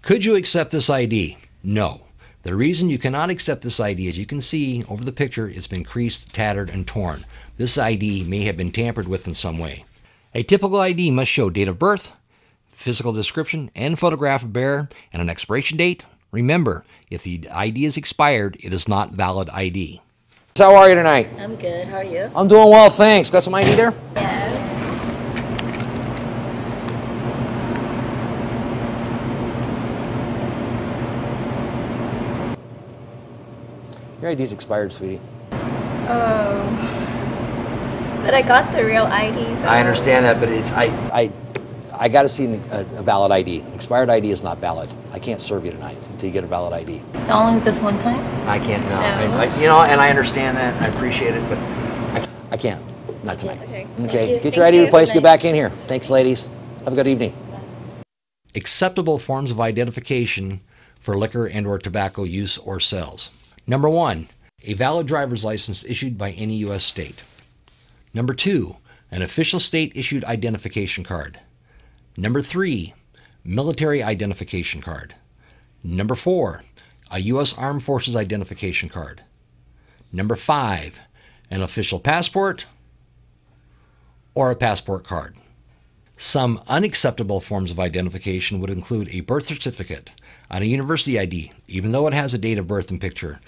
Could you accept this ID? No. The reason you cannot accept this ID, as you can see over the picture, it's been creased, tattered, and torn. This ID may have been tampered with in some way. A typical ID must show date of birth, physical description, and photograph of bearer, and an expiration date. Remember, if the ID is expired, it is not valid ID. How are you tonight? I'm good. How are you? I'm doing well, thanks. Got some ID there? Yes. Your ID's expired, sweetie. Oh. But I got the real ID. Though. I understand that, but it's I got to see a valid ID. Expired ID is not valid. I can't serve you tonight until you get a valid ID. Only this one time? I can't. No. No. You know, and I understand that. I appreciate it, but I can't. Not tonight. Okay. Get your ID replaced. Get back in here. Thanks, ladies. Have a good evening. Acceptable forms of identification for liquor and/or tobacco use or sales. Number 1, a valid driver's license issued by any U.S. state. Number 2, an official state-issued identification card. Number 3, military identification card. Number 4, a U.S. Armed Forces identification card. Number 5, an official passport or a passport card. Some unacceptable forms of identification would include a birth certificate on a university ID, even though it has a date of birth and picture.